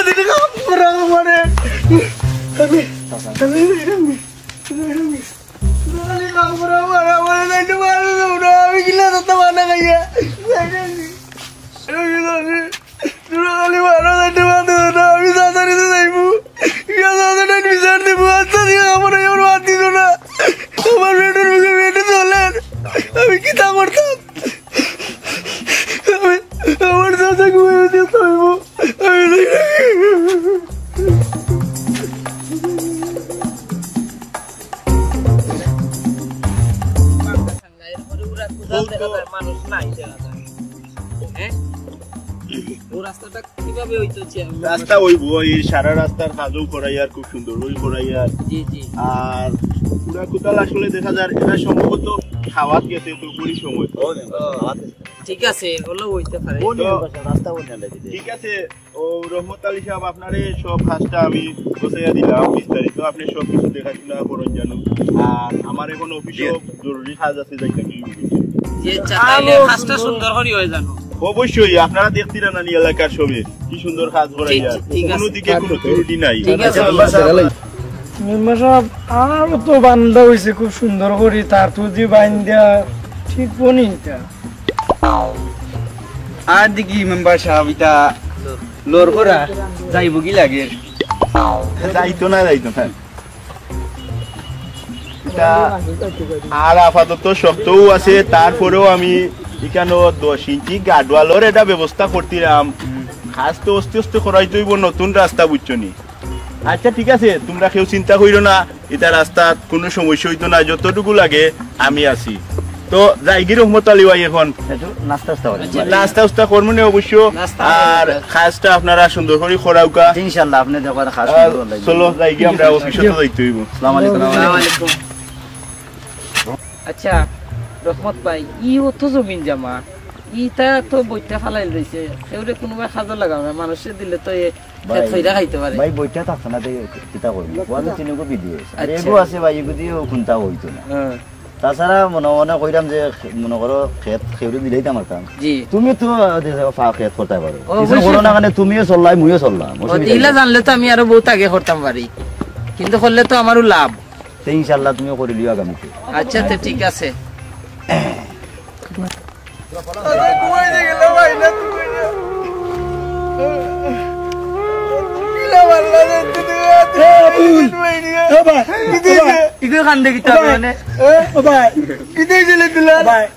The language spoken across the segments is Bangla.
দিন কাম করা মানে আমি কাম করা মানে আমার নাইতে মারা না আমি কিলা তো মানা গাইয়া খালি মারা নাইতে মানা না আমি সাদারিতে যাইবো ইয়া সাদাটা বিচার দেবো আচ্ছা দিয়ে আমার এবার বাদ দিল না আমার বেটের মুখে বেটে চলেন আমি কি তা করতাম আমার দাদা ঘুমিয়ে যেতে হইব মানুষ নাই রাস্তা হইব এই সারা রাস্তার কাজও করাইয়ার খুব সুন্দর ওই করাইয়ার আর পুরা কোথাল আসলে দেখা যায় এটা সম্ভবত খাওয়াত গেছে তো পুরি সময় ঠিক আছে এগুলো হইতে পারে ঠিক আছে ও রহমত আলী সাহেব আপনারে সব কাজটা আমি বসাইয়া দিলাম বিস্তারিত আপনি সব কিছু দেখাশোনা করুন জানো আর আমার এখন অফিসে জরুরি কাজ আছে যাইতে যে চাইলে কাজটা সুন্দর করে হয়ে জানো অবশ্যই আপনারা দেখছিলেন না এলাকার সবে কি সুন্দর কাজ করাইয়া কোনো দিকে কোনো ত্রুটি নাই ঠিক আছে মেম্বার সাহেব আর তো বান্ধা হয়েছে খুব সুন্দর করে তার তো যে বান্ধা ঠিক বনি আর দেখি মেম্বার সাহেব এটা লোর করা যাইব কি লাগে যাইতো না এটা আর আপাতত শক্তও আছে তারপরেও আমি এখানে 10 ইঞ্চি গাডওয়ালের এটা ব্যবস্থা করতিলাম খাস তো অস্তে অস্তে করাইতে হইব নতুন রাস্তা বুঝছো নি আচ্ছা ঠিক আছে তোমরা কেউ চিন্তা করিও না এটা রাস্তা কোনো সমস্যা হইতো না যতটুকু লাগে আমি আছি তো যাইগি রহমত আলী ভাই এখন নাস্তা করবো না অবশ্য আর খাসটা আপনারা সুন্দর করে করাউকা ইনশাআল্লাহ আপনি দেখো খাস চলো যাইগি আমরা অফিসে তো যাইতে হইব আসসালামু আলাইকুম আচ্ছা রহমত ভাই ই তো জমিন জামা ইটা তো বইটা ফালাই রয়েছে সেগুলো কোনোবাই খাজা লাগাও না মানুষের দিলে তো খাইতে পারে ভাই বইটা থাকতো না চিন্তা করবি চিনকো বিদিয়ে আর এগো আছে ভাই এগো দিয়ে কোনটা হইতো না তাছাড়া মনে কইরাম যে মনে করো খেত খেউরি দিলেই আমার কাম তুমি তো খেত করতে পারো করো না মানে তুমিও চললাই মুইও চললাম এগুলা জানলে তো আমি আরো বহুত আগে করতাম পারি কিন্তু করলে তো আমারও লাভ ইনশাআল্লাহ তুমিও করে লিও আগামীতে আচ্ছা তো ঠিক আছে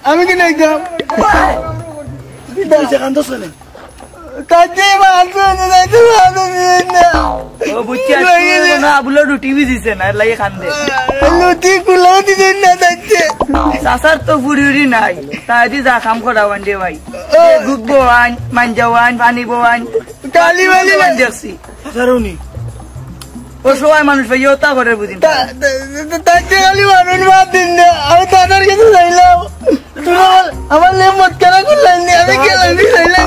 আমি কি নাই রুটি দিছে না লাগে খান্দে চাচার তো ফুড়ি উড়ি নাই তাই যা কাম করা দে ভাই গুগবো আন মানজাও আন পানি বোয়ান কালি বালি দেখছি ও সবাই মানুষ ভাই তা করে বুঝিন তাকে খালি মানুষ বাদ দিন না আমি তাদের কাছে যাইলাম আমার লে মত করা করলেন আমি গেলাম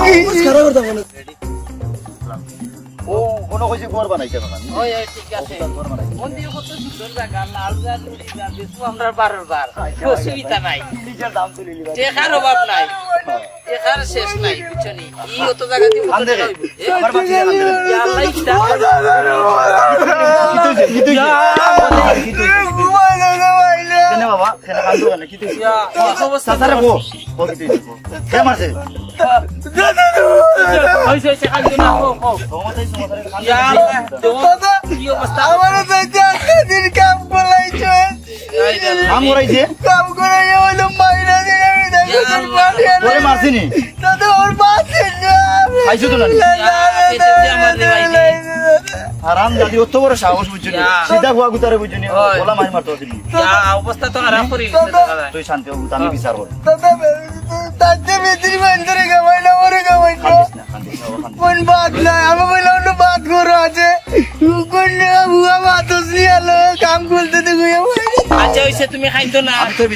ও কোন কইছে ঘর বানাইছে বাগান ওই ঠিক আছে মন্দির কত সুন্দর জায়গা লাল জার নুড়ি জার দেখো আমরা বারবার অসুবিধা নাই নিজের দাম তুলি লিবা টেকার অভাব নাই টেকার শেষ নাই বুঝছনি ই অত জায়গা দিয়ে আন্দে আমার বাচ্চা আন্দে ইয়া আল্লাহ ইটা কেনে বাবা কেনে কান্দো কেনে কি তুই অবস্থা সারা গো কি তুই কে মারছে হইছে কান্দো না ও তোমাদের সমতরে ইয়া দাদা কি অবস্থা আমার সাথে দিন কাম করাইছো কাম করাইছে কাম করাই হলো মাইরা দিন আমি দেখো তোরে মারছিনি দাদা ওর বাসে না খাইছো তো না এটা আমার দেবাইনি আরাম দাদি অত বড় সাহস বুঝছনি সিধা গুয়া গুতারে বুঝছনি বলা মাই মারতো দিলি ইয়া অবস্থা তো খারাপ করি দাদা তুই শান্তি হবি আমি বিচার করব দাদা তাতে বেতরি বন্ধরে গাওয়াই না ওরে গাওয়াই না কোন বাত না আমি বললাম না বাত করো আছে কোন বুয়া বাতস নি আলো কাম করতে দে গুয়া আচ্ছা হইছে তুমি খাইতো না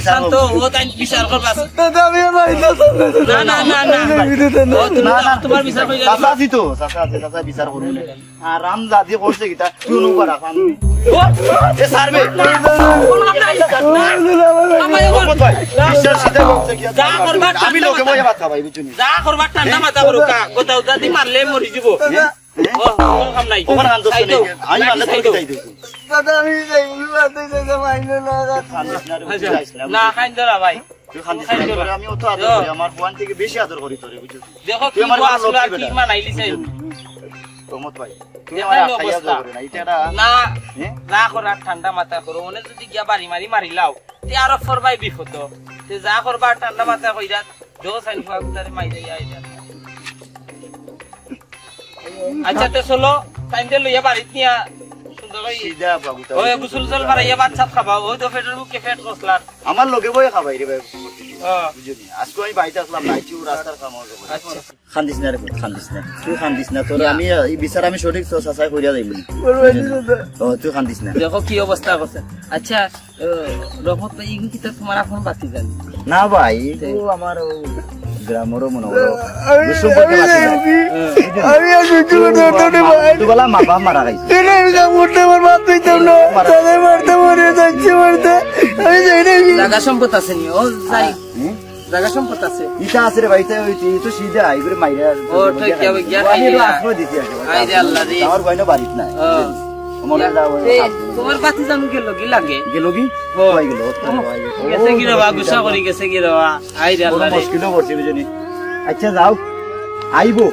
শান্ত ও তাই বিচার করবা দাদা আমি মাইনা না না না না তোমার বিচার কই যাবে চাচা দিতো চাচা বিচার করব আরাম দাদি করছে কিটা তুই নো করা কাম এ সারবে বিশ্বাস সিধা করতে কি যা করবা আমি লোকে বইয়া ভাত খাবাই বুঝছনি যা করবা ঠান্ডা মাথা করো কা গোটা দাদি মারলে মরি যাব কাম নাই ওখানে খান দোস্ত নেই আমি মারলে তোর কি চাইতে দাদা আমি যাইবো বাতে যাইতে মাইনে না না খাইন দরা ভাই তুই খান দিস আমি অত আদর করি আমার ফোন থেকে বেশি আদর করি তোরে বুঝছিস দেখো কি আসলে আর কি মানাইলি চাই প্রমোদ ভাই তুই আমার খাইয়া যাবে না এটা না যা করা ঠান্ডা মাথা করো মনে যদি গিয়া বাড়ি মারি লাও তে আরো ফরবাই বিপদ তে যা করবা ঠান্ডা মাথা কইরা জো সাইন ফাগদারে মাইরে আইরা আচ্ছা তে চলো টাইমতে লইয়া বাড়িত নিয়া সুন্দর সিধা বাবু তা ওই গোসল জল মারাইয়া ভাত সাত খাবা ওই তো পেটের মুখে পেট কসলার আমার লগে বই খাবাই রে ভাই বুঝলি আজকে আমি বাইতে আসলাম নাইচু রাস্তার কাম হবে আচ্ছা খান্দিস না রে খান্দিস না তুই খান্দিস না তোর আমি এই বিচার আমি সঠিক তো সাসাই কইরা যাইব ও তুই খান্দিস না দেখো কি অবস্থা করছে আচ্ছা রহমত ভাই ইগু কি তোমার এখন বাতি জান না ভাই তো আমার গ্রামেরও মনে হলো বিশ্বপতি বাতি আমি আর কিছু করতে ভাই তুই বলা মা বাপ মারা গাইছে এনে আমি কাম করতে আমার বাপ দিতাম না তাদের মারতে মরে যাচ্ছে মারতে আমি যাই না জায়গা সম্পদ আছে নি ও যাই জায়গা সম্পদ আছে ইটা আছে রে ভাই তুই তো সিধা আইবরে মাইরা ও ঠিক কি হবে গিয়া আমি তো আশ্রয় দিছি আই রে আল্লাহ রে আমার বাইনা বাড়িত নাই মনে দাও তোমার বাতি জানো গেল কি লাগে গেল কি হই গেল গেছে কি রবা গুসা করি গেছে কি রবা আই রে আল্লাহ রে মুশকিল করছে বুঝনি আচ্ছা যাও আইবো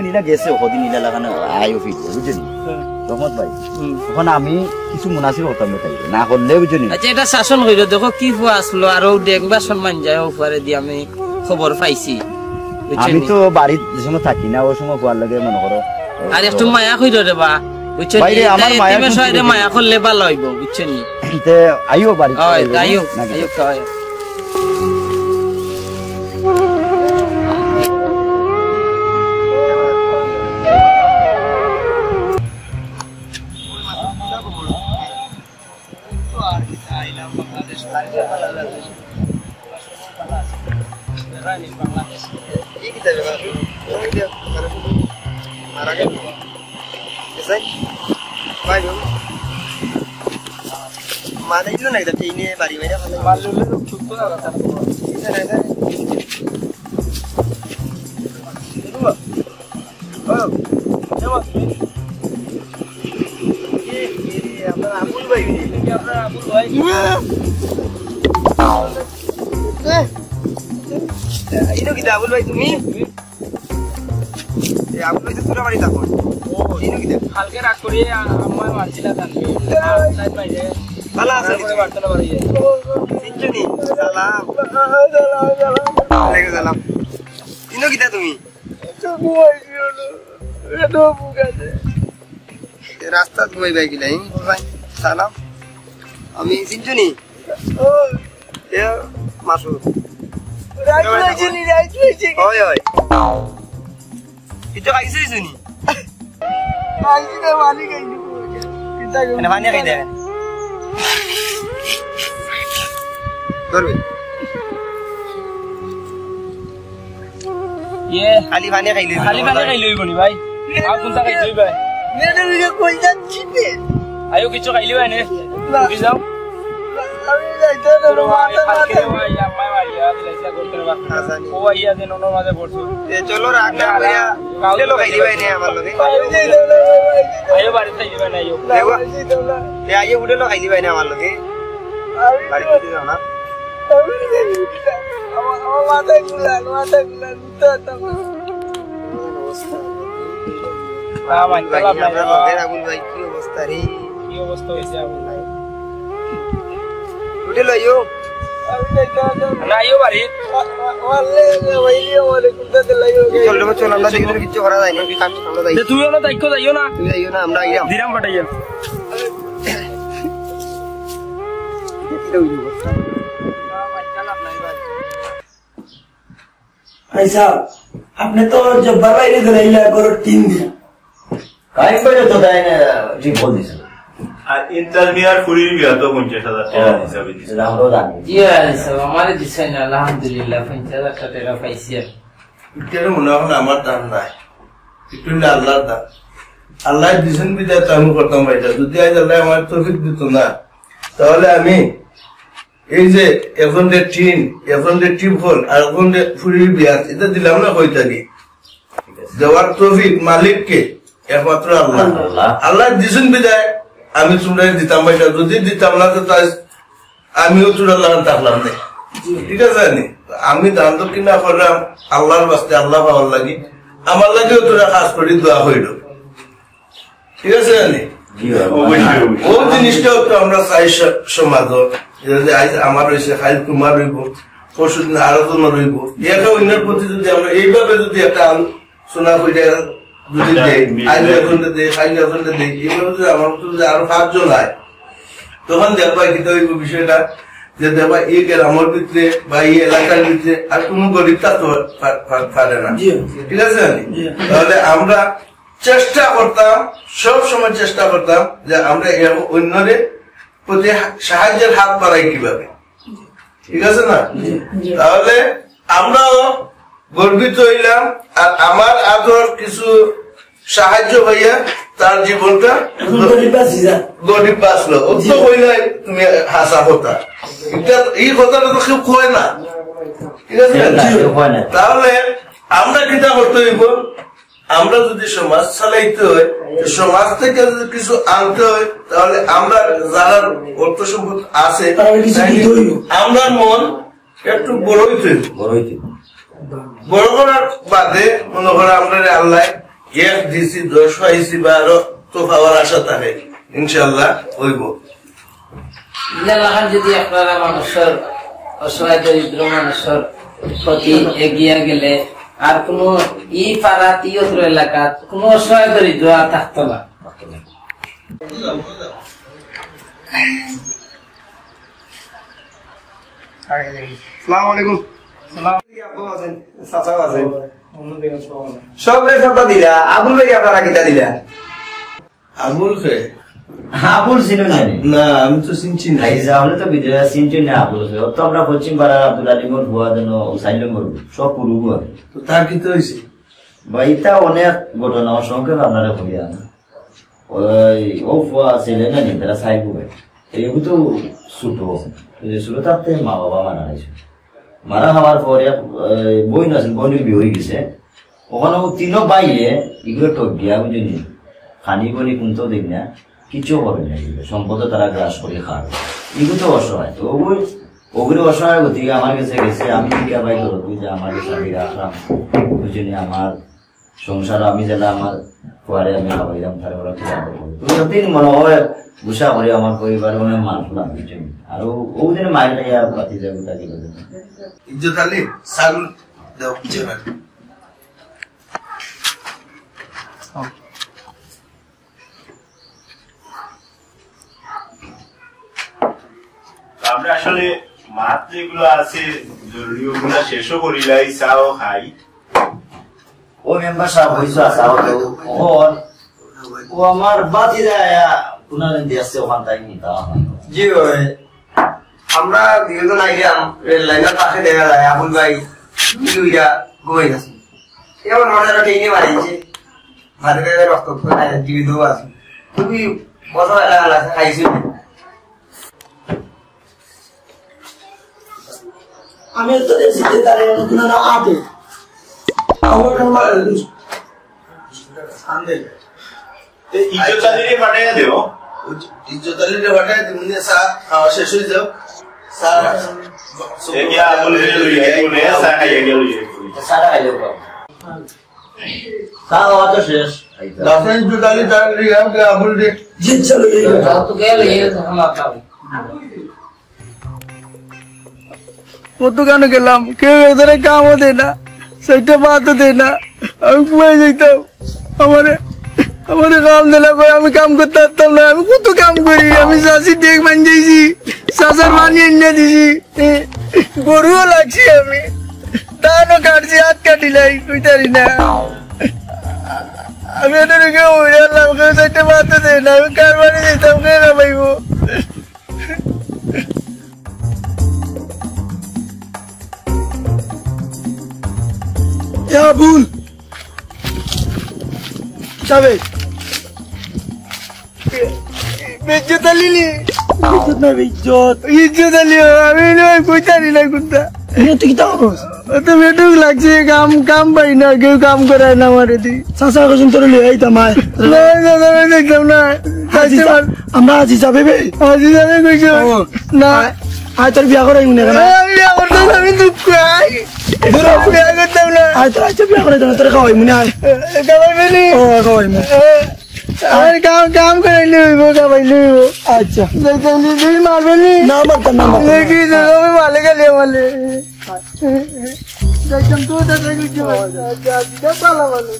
নিলা গেছে ওদিন নিলা লাগানো আইও ফিট বুঝনি রহমত ভাই এখন আমি কিছু মুনাসিব হতাম না করলে বুঝনি আচ্ছা এটা শাসন হইল দেখো কি হওয়া আসলো আর দেখবা সম্মান যায় উপরে দিয়ে আমি খবর পাইছি আমি তো বাড়ির সময় থাকি না ওই সময় হওয়ার লাগে মনে করো আর একটু মায়া কইরো রে বা বুঝছেন আমার মায়া করলে ভালো হইব বুঝছেন আইও বাড়ি আইও খাওয়াই মানে দিল না এটা টিনে বাড়ি বাইরে ভালো মারলে তো সুস্থ না কথা আবুল ভাই তুমি আবুল ভাই তো তোরা বাড়ি থাকো কালকে রাগ করি আমার মারছিলা ভালো আছে বার্তাটা বাড়ি যায় তিনজনই সালাম আলাইকুম সালাম ইনো কিটা তুমি রাস্তা ঘুমাই বাই গিলাই ভাই সালাম আমি তিনজনই মাসুদ হয় হয় itu kayak sih sini. Masih dah mani kayak gitu. Kita gimana? Mana mani kayak dia? Baru. Ye. Kali mani kayak dia. Kali mani kayak dia boni, bhai. Aku tak kayak dia, bhai. Mana bisa kau jangan cipe. Ayo kita kayak dia ni. Bisa? আমি যাইতে না মাথা মাথা ভাইয়া মাইয়া দিলাইছা করতে বা ও আইয়া যে নন মাঝে পড়ছো এ চলো রাগনা ভাইয়া কাউলে লোক আইলি ভাই নে আমার লগে আইও বাড়ি থাকি ভাই নাইও দেওয়া এ আইও উঠে লোক আইলি ভাই নে আমার লগে বাড়ি দিতে যাও না আমার মাথা গুলান তো তো অবস্থা ভাই আমরা লগে আবুল ভাই কি অবস্থা রে কি অবস্থা হইছে আবুল ভাই udah lah yuk nah yuk bari চল দেবো চল আমরা দেখি কিছু করা যায় না তুই না দায়িত্ব যাইও না তুই যাইও না আমরা আইয়া দিরাম পাঠাইয়া ভাই সাহেব আপনি তো জব্বার বাইরে গেলাইলা করো টিম দিয়া কাই কইলো তো তাই না ঠিক বল দিছ আর ইন্টারমিয়ার ফুরির বিয়া তো 50,000 টাকা হিসাবে দিছে আমরাও জানি ইয়েস আমারে দিছে না আলহামদুলিল্লাহ 50,000 টাকা পাইছি এটার মনে হয় আমার দাম নাই একটু আল্লাহর দাম আল্লাহ দিছেন বিদায় তো আমি করতাম এটা যদি আজ আল্লাহ আমার তৌফিক দিত না তাহলে আমি এই যে এখন যে টিপল আর এখন যে ফুরির বিয়া এটা দিলাম না কইতালি দেওয়ার তৌফিক মালিককে একমাত্র আল্লাহ আল্লাহ দিছেন বিদায় আমি তোমরা দিতাম ভাইটা যদি দিতাম না তো তাই আমিও তোর আল্লাহ থাকলাম না ঠিক আছে আমি দান তো কিনা করলাম আল্লাহর বাস্তে আল্লাহ পাওয়ার লাগি আমার লাগেও তোরা কাজ করি দোয়া হইল ঠিক আছে ও জিনিসটাও তো আমরা চাই সমাজ আমার রয়েছে খাই তোমার রইব পরশু দিন আরো তোমার রইব একা অন্যের প্রতি যদি আমরা এইভাবে যদি একটা আলোচনা করে যদি দেয় আজ একজনটা দেয় আজ একজনটা দেয় এইভাবে যদি আমার যদি আরো 5 জন হয় তখন দেখবা কিন্তু ওই বিষয়টা যে দেখবা এই গ্রামের ভিতরে বা এই এলাকার ভিতরে আর কোনো গরিব থাকতে পারে না ঠিক আছে তাহলে আমরা চেষ্টা করতাম সব সময় চেষ্টা করতাম যে আমরা অন্যদের প্রতি সাহায্যের হাত বাড়াই কিভাবে ঠিক আছে না তাহলে আমরাও গর্বিত হইলাম আর আমার আদর কিছু সাহায্য ভাইয়া তার জীবনটা গরিব বাঁচলো ও তো হইলাই তুমি হাসা হতা এই কথাটা তো কেউ কয় না ঠিক আছে তাহলে আমরা কিতা করতে হইব আমরা যদি সমাজ চালাইতে হয় সমাজ থেকে যদি কিছু আনতে হয় তাহলে আমরা যারা অর্থ সম্পদ আছে আমরা মন একটু বড় হইতে বড় করার বাদে মনে করে আমরা আল্লাহ 1 দিছি 10 পাইছি বা আরো তো পাওয়ার আশা থাকে ইনশাআল্লাহ হইব এলাকার যদি আপনারা মানুষের অসহায় দরিদ্র মানুষের প্রতি এগিয়ে গেলে আর কোন ই পাড়া তিয়ত্র এলাকাত কোন অসহায় দরিদ্র আর থাকতো না আসসালামু আলাইকুম সব রেখা দিলা আবুল ভাই আপনারা কিটা দিলা আবুল খে আবুল ছিল না না আমি তো চিনছি না এই যাওলে তো বিদ্যা চিনছি না আবুল তো আমরা পশ্চিম পাড়া আব্দুল আলিমর ভুয়া যেন সাইলেম করব সব পুরু তো তার কি তো হইছে ভাইটা অনেক ঘটনা সংখ্যা আপনারা কইয়া ওই ও ভুয়া ছেলে না তারা সাইবু এইগুলো তো ছোট ছোট তাতে মা বাবা মারা গেছে মারা হওয়ার পরে বই না বই বিয়ে হয়ে গেছে ওখানে তিনও বাইরে এগুলো ঠক গিয়া বুঝিনি খানি বনি কিন্তু দেখ না কিছু হবে না সম্পদ তারা গ্রাস করে খাওয়ার এগুলো তো অসহায় তো ওগুলো অসহায় গতিকে আমার কাছে গেছে আমি টিকা পাই ধরো তুই যে আমার কাছে আমি রাখলাম বুঝিনি আমার সংসার আমি যেটা আমার পরে আমি খাওয়াইলাম তারা ওরা টিকা করবো তুই যতদিন মনে হয় গুসা করে আমার পরিবার মনে মানলাম বুঝিনি আর ওদিনে মাইল খাইয়া পাতি যাবো তাকে ইজ্জত আলী সাগুল দাও আমরা আসলে মাছ যেগুলো আছে জরুরি ওগুলা শেষও করিলাই চাও খাই ও মেম্বার সাহেব হইছো আসাও ও আমার বাতি যায় পুনরায় দিয়েছে ওখান তাই নিতা জি ওই আমরা দুজন আইলাম রেল লাইনের পাশে দেখা যায় আবুল ভাই দুইটা গোই আছে এমন মজাটা টেনে মারিছে হাতে রক্ত জীবিত আছে খুবই মজা লাগছে খাইছি আমি তো দেখছি যে তার না আতে আমার নাম্বার আন্দে ইজ্জত আলীরে পাঠাইয়া দেও ইজ্জত আলীরে পাঠাইয়া দিমনে সা খাওয়া শেষ হয়ে যাও সা এগিয়া আবুলে লইয়া এগুলো সা খাইয়া গেল সারা আইলো তাও তো শেষ দাফন ইজ্জত আলী তার লিয়া আবুল রে জিত চলে গেল তো গেল এই হামলা কত গানে গেলাম কেউ এদের কামও দেয় না সেটা বাদও দেয় না আমি ঘুমাই যেতাম আমারে কাম দিলে আমি কাম করতে পারতাম না আমি কত কাম করি আমি চাষি ডেক বানিয়েছি চাষার মানি এনে দিছি গরুও লাগছি আমি ধানও কাটছি হাত কাটিলাই কইতারি না আমি এদের কেউ উড়ালাম কেউ সেটা বাদও দেয় না আমি কার বাড়ি যেতাম কে কামাইব ভুল যাবে ইজ্জত আলিলি ইজ্জত আলি আমি কইতারি না কোনটা তুই কি তো বেটুক লাগছে কাম কাম পাই না কেউ কাম করায় না আমার এদি চাচা কখন তোর লিয়ে আইতাম আয় দেখতাম না আমরা আজি যাবে আজি যাবে কইছো না আয় তোর বিয়া করাই মনে কেন আমি বিয়া করতাম আমি দুঃখ আই বিয়া করতাম না আয় তোর আচ্ছা বিয়া করাই তোর খাওয়াই মনে আয় খাওয়াইবে নি ও খাওয়াই মনে আরে কাম কাম করাইলে হইব খাওয়াইলে হইব আচ্ছা দেখতাম তুই মারবে নি না মারতাম না কি আমি মালে গেলে মালে দেখতাম তো দাদা কিছু আচ্ছা আচ্ছা পালা মালে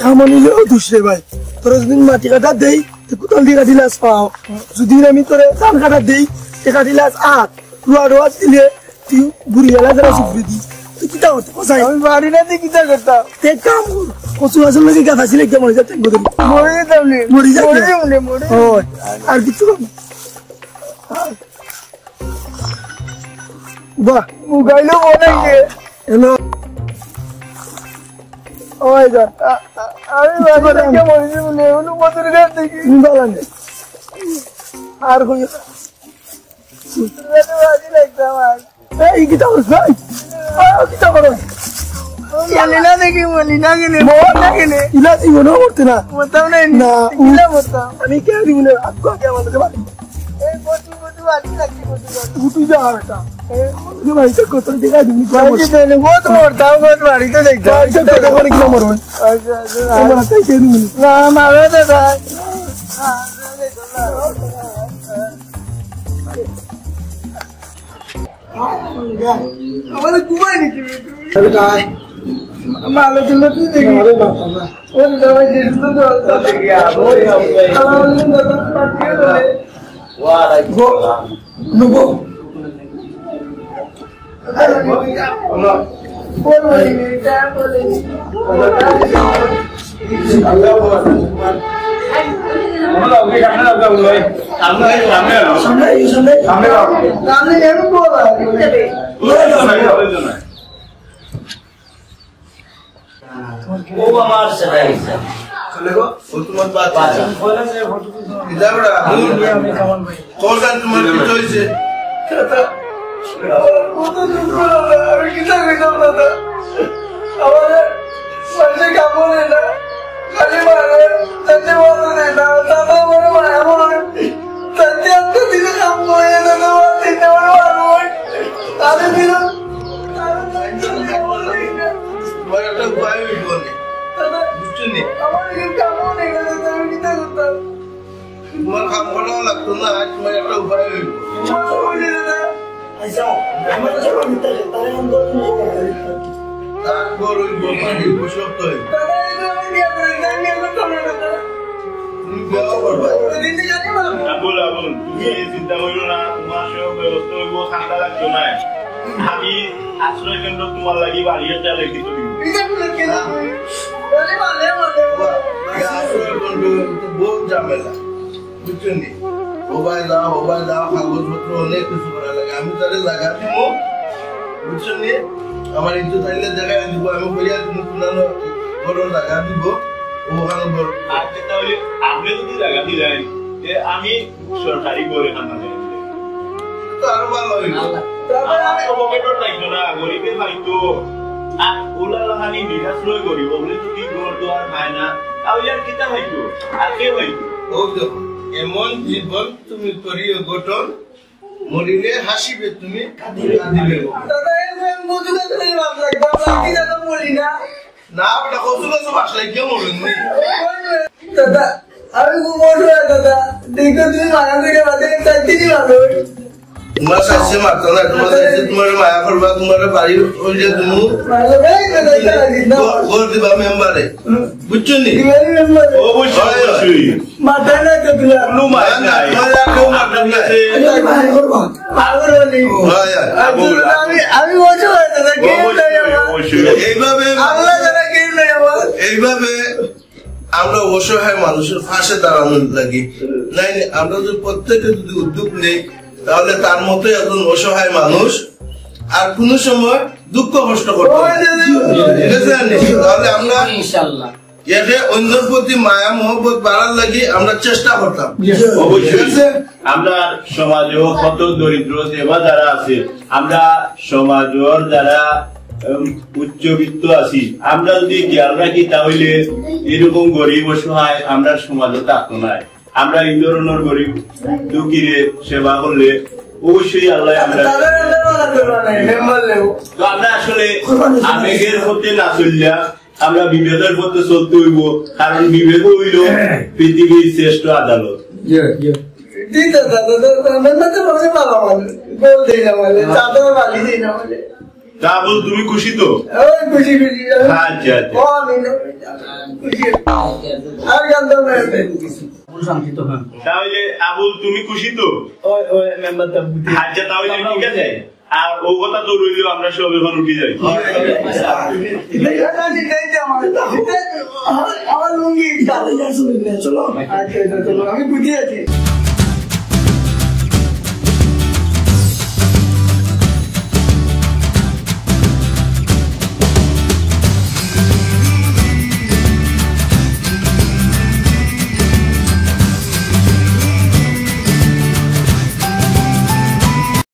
খামানিলেও দুসরে ভাই তোর যদি মাটি কাটা দেই কোথাও দিয়ে কাটিলাস পাও যদি আমি তোরে ধান কাটা দেই কাটিলাস আট রুয়া রোয়া দিলে তুই বুড়ি এলা যারা শিখবি দি তুই কিতা করতে কোথায় আমি বাড়ি না দিয়ে কিতা করতাম এক কাম কচু আসল নাকি গাছ আসলে কেমন মরে যাতে মরে যেতাম মরে যাবে আর কিছু বাহ মুগাইলো বনাইছে এলো ওই যা আমি বাবা কে মরে মনে অনু মতরে দেখি বালানে আর কই সুতরে বাজি লাগতাম আর এই কি তাও ভাই কি তাও করো ইয়ালিনা দেখি মলিনা গেলে মোর না গেলে ইলা জীবনও করতে না মতাম না ইলা মতাম আমি কে জীবনে আপকো কে আমাদের বাড়ি এই বটু বটু বাজি লাগছি বটু যা বেটা ये भाई से कोतर दिखा दूंगी बाकी देने बहुत मरता हूं बहुत बारी तो देखता हूं ऐसा तो कोई क्यों मरो अच्छा अच्छा मैं कैसे दूंगी ना मारे तो भाई हमारे कुआं नहीं की चल काय मालो चलो तू देख अरे बाप रे वो दवाई दे तो देख गया वो वाह गो नो kita kita nada, awalnya masih kamu nena, kali mana, tadi mana nena, tadi mana mana, tadi aku tidak kamu ya nena, tidak mana mana, tadi tidak, mereka bayi itu ni, lucu ni, awalnya kamu nena, tadi kita kita, mereka kalau nak tunai, mereka bayi, macam ni nena. ऐसा हमारे जब हम इतना लेते हैं हम दोनों नहीं कर रहे ताक बोलो बोलने कुछ लोग तो है दादा ये तो क्या करेंगे मैं तो कम नहीं करता तुम क्या कर रहे हो दिन दिन जाने वाला बोला बोल ये चिंता करो ना तुम्हारे शो पे तो वो खाना लग जाना है अभी आश्रय केंद्र तुम्हारे लगी बारी है चले की तो इधर बोल के ना बोले वाले क्या आश्रय केंद्र तो बहुत झमेला कुछ नहीं मोबाइल दाओ कागज पत्र अनेक কিছু করা লাগে আমি তারে জায়গা দিব বুঝছেন নি আমার ইজ্জত থাকলে জায়গা দিব আমি কইয়া তুমি পুরানো বড় জায়গা দিব ওখানে বড় আর তাহলে আপনি যদি জায়গা দিলেন যে আমি সরকারি করে খানা দেব তো আরো ভালো হইব তারপরে আমি পকেটর লাগতো না গরিবের ভাইতো আর ওলা লাহানি নিরাশ লই গরিব বলে যদি ঘর দোয়ার হয় না তাহলে আর কিটা হইতো আর কে হইতো ও দেখো এমন জীবন তুমি করিও গঠন মরিলে হাসিবে তুমি কাঁদিবে দাদা এই মজুদা করে বাপ লাগবে বাকি দাদা মরি না না বড় কসুলা সব আসলে কি মরুন নি দাদা আমি বড় দাদা দেখো তুমি মায়া করে বাদে চাইতে দি ভালো তোমার সাথে মারতো না তোমার সাথে তোমার মায়া করবা তোমার বাড়ি ওই যে তুমি ভালো ভাই দাদা গোল দিবা মেম্বারে বুঝছো নি মেম্বার ও বুঝছি মাথা না কতলা নো মায়া না মায়া কেউ মারতে গেছে ভাই করব পাগল বলি আমি বলছি দাদা কি এইভাবে আল্লাহ জানা কি নাই আমার এইভাবে আমরা অসহায় মানুষের পাশে দাঁড়ানো লাগি নাই আমরা যদি প্রত্যেকে যদি উদ্যোগ নেই তাহলে তার মতো একজন অসহায় মানুষ আর কোন সময় দুঃখ কষ্ট করতে তাহলে আমরা ইনশাআল্লাহ এতে অন্যের প্রতি মায়া মহব্বত বাড়ার লাগি আমরা চেষ্টা করতাম। অবশ্যই আমরা সমাজেও কত দরিদ্র সেবা যারা আছে, আমরা সমাজের যারা উচ্চবিত্ত আছি, আমরা যদি খেয়াল রাখি তাহলে এরকম গরিব অসহায় আমরা সমাজে থাকতো না। আমরা এই ধরনের গরিব দুঃখীরে সেবা করলে অবশ্যই আল্লাহ আমরা তো আমরা আসলে আবেগের পথে না চলিয়া আমরা বিবেকের পথে চলতে হইব, কারণ বিবেক হইল পৃথিবীর শ্রেষ্ঠ আদালত। তা বল তুমি খুশি তো? আচ্ছা তাহলে আবুল তুমি খুশি তো? আচ্ছা তাহলে ঠিক আছে, আর ও কথা তো রইল, আমরা সব এখন উঠে যাই। আমার লুঙ্গি চলো আমি বুঝে আছি।